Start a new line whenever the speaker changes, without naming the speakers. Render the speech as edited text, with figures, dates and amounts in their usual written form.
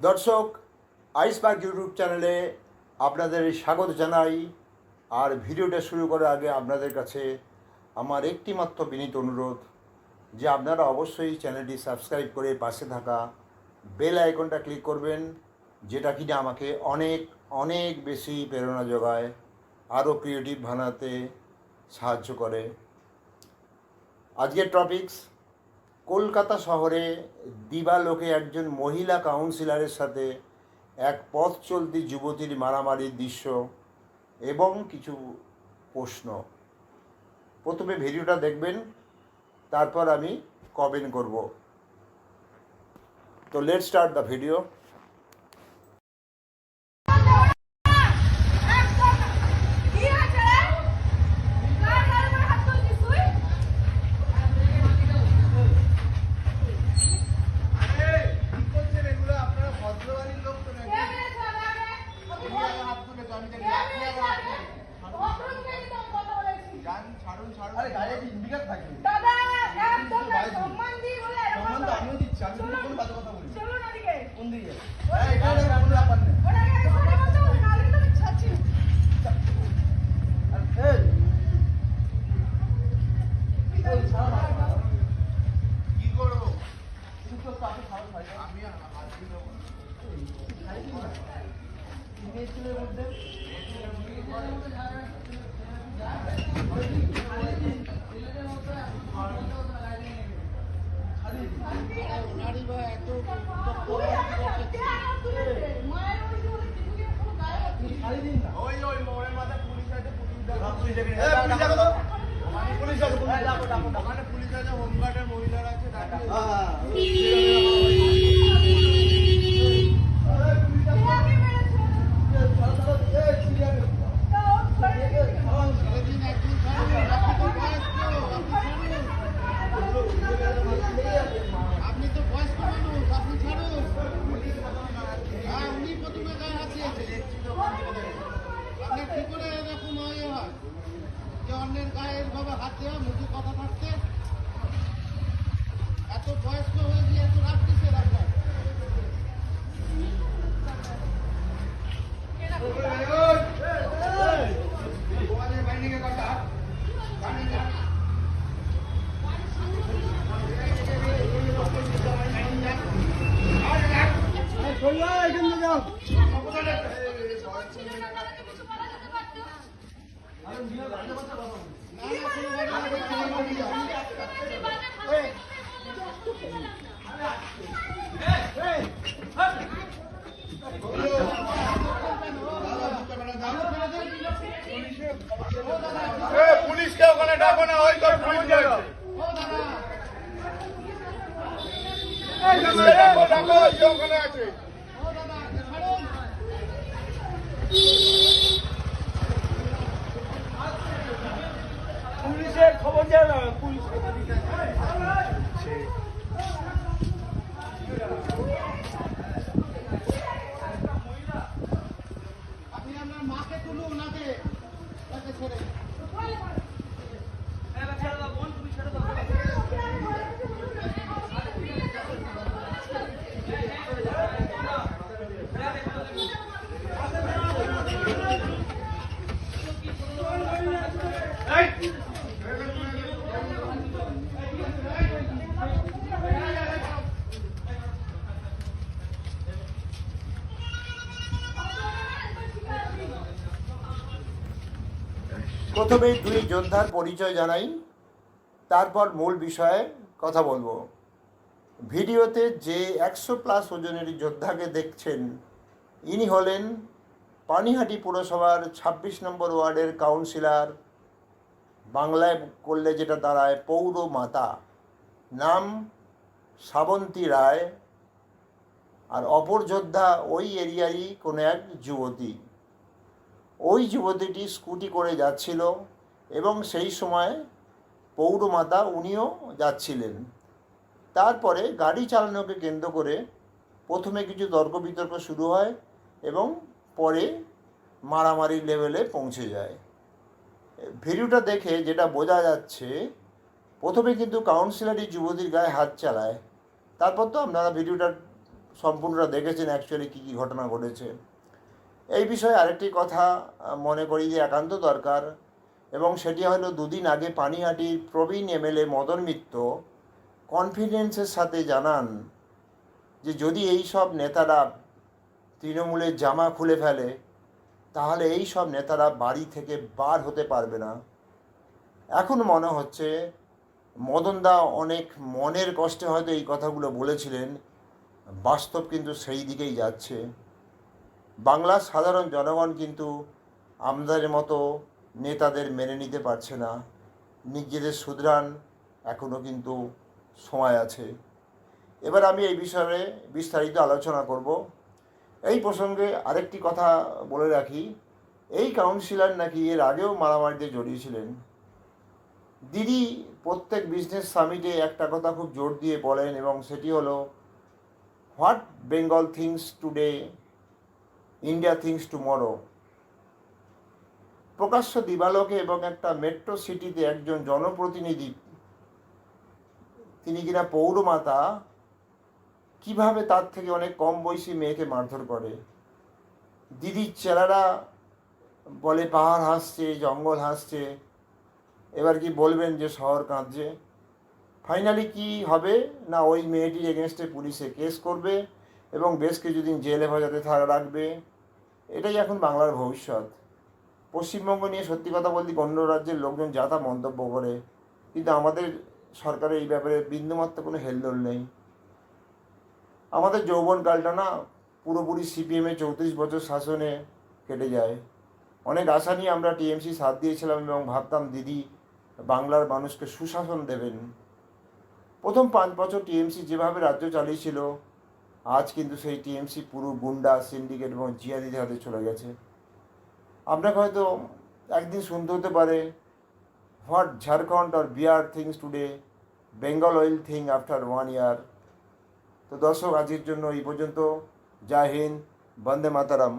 দর্শক, iceberg YouTube চ্যানেলে আপনাদের স্বাগত জানাই। আর ভিডিওটা শুরু করার আগে আপনাদের কাছে আমার একটিমাত্র বিনীত অনুরোধ যে আপনারা অবশ্যই চ্যানেলটি সাবস্ক্রাইব করে পাশে থাকা বেল আইকনটা ক্লিক করবেন, যেটা কিনা আমাকে অনেক অনেক বেশি প্রেরণা যোগায়, আরও ক্রিয়েটিভ বানাতে সাহায্য করে। আজকের টপিকস: কলকাতা শহরে দিবালোকে একজন মহিলা কাউন্সিলরের সাথে এক পথ চলতি যুবতীর মারামারির দৃশ্য এবং কিছু প্রশ্ন। প্রথমে ভিডিওটা দেখবেন, তারপর আমি কমেন্ট করব। তো লেটস স্টার্ট দ্য ভিডিও।
হোমগার্ডের মহিলারা আছে। আপনি তো বয়স্ক মানুষ, আপনি ছাড়ুন। হ্যাঁ, উনি প্রথমে গায়ে হাতিয়েছে। আপনার কি করে এরকম হয় যে অন্যের গায়ে এভাবে হাত দেওয়া, মুখে কথা থাকতে? এত বয়স্ক হয়ে গিয়ে এত রাগ কিসের আপনার? পুলিশকে ওখানে ডাকো না, ওই তো পুলিশ ডাকো, ওখানে আছে। পুলিশের খবর দেয় না, পুলিশ আপনি আপনার মাকে তুলুন আগে, তাকে ছেড়ে
প্রথমে দুই যোদ্ধার পরিচয় জানাই, তারপর মূল বিষয়ে কথা বলবো। ভিডিওতে যে 100+ ওজনের যোদ্ধাকে দেখছেন, ইনি হলেন পানিহাটি পুরসভার 26 নম্বর ওয়ার্ডের কাউন্সিলর, বাংলায় করলে যেটা দাঁড়ায় পৌরমাতা। নাম শ্রাবন্তী রায়। আর অপর যোদ্ধা ওই এরিয়ারই কোনো এক যুবতী। ওই যুবতীটি স্কুটি করে যাচ্ছিল এবং সেই সময় পৌরমাতা উনিও যাচ্ছিলেন। তারপরে গাড়ি চালানোকে কেন্দ্র করে প্রথমে কিছু তর্ক বিতর্ক শুরু হয় এবং পরে মারামারি লেভেলে পৌঁছে যায়। ভিডিওটা দেখে যেটা বোঝা যাচ্ছে, প্রথমে কিন্তু কাউন্সিলরই যুবতীর গায়ে হাত চালায়। তারপর তো আপনারা ভিডিওটা সম্পূর্ণটা দেখেছেন অ্যাকচুয়ালি কী কী ঘটনা ঘটেছে। এই বিষয়ে আরেকটি কথা মনে করি যে একান্ত দরকার, এবং সেটি হলো দুদিন আগে পানিহাটির প্রবীণ এমএলএ মদন মিত্র কনফিডেন্সের সাথে জানান যে যদি এই সব নেতারা তৃণমূলের জামা খুলে ফেলে তাহলে এই সব নেতারা বাড়ি থেকে বার হতে পারবে না। এখন মনে হচ্ছে মদনদা অনেক মনের কষ্টে হয়তো এই কথাগুলো বলেছিলেন, বাস্তব কিন্তু সেই দিকেই যাচ্ছে। বাংলার সাধারণ জনগণ কিন্তু আমাদের মতো নেতাদের মেনে নিতে পারছে না। নিজেদের শুধরান, এখনও কিন্তু সময় আছে। এবার আমি এই বিষয়ে বিস্তারিত আলোচনা করব। এই প্রসঙ্গে আরেকটি কথা বলে রাখি, এই কাউন্সিলর নাকি এর আগেও মারামারিতে জড়িয়েছিলেন। দিদি প্রত্যেক বিজনেস সামিটে একটা কথা খুব জোর দিয়ে বলেন, এবং সেটি হলো what Bengal things today India things tomorrow. প্রকাশ্য দিবালোকে এবং একটা মেট্রো সিটিতে একজন জনপ্রতিনিধি, তিনি কিনা পৌরমাতা, কিভাবে তার থেকে অনেক কম বয়সী মেয়েকে মারধর করে। দিদির চেলারা বলে পাহাড় হাসছে, জঙ্গল হাসছে, এবার কি বলবেন যে শহর কাঁদছে। ফাইনালি কি হবে না, ওই মেয়েটির এগেনস্টে পুলিশে কেস করবে এবং বেশ কিছুদিন জেল হেফাজতে রাখবে। এটাই এখন বাংলার ভবিষ্যৎ। পশ্চিমবঙ্গ নিয়ে সত্যি কথা বলতে অন্য রাজ্যের লোকজন যা তা মন্তব্য করে, কিন্তু আমাদের সরকারের এই ব্যাপারে বিন্দুমাত্র কোনো হেলদোল নেই। আমাদের যৌবনকালটা না পুরোপুরি সিপিএমের 34 বছর শাসনে কেটে যায়। অনেক আশা নিয়ে আমরা টিএমসি সাথ দিয়েছিলাম এবং ভাবতাম দিদি বাংলার মানুষকে সুশাসন দেবেন। প্রথম 5 বছর টিএমসি যেভাবে রাজ্য চালিয়েছিল, আজ কিন্তু সেই টিএমসি পুরো গুন্ডা, সিন্ডিকেট এবং জিয়াদিদের হাতে চলে গেছে। আপনাকে হয়তো একদিন শুনতে হতে পারে হোয়াট ঝাড়খণ্ড আর Bihar thinks today Bengal will think after 1 year. তো দর্শক, আজকের জন্য এই পর্যন্ত। জয় হিন্দ, বন্দে মাতারাম।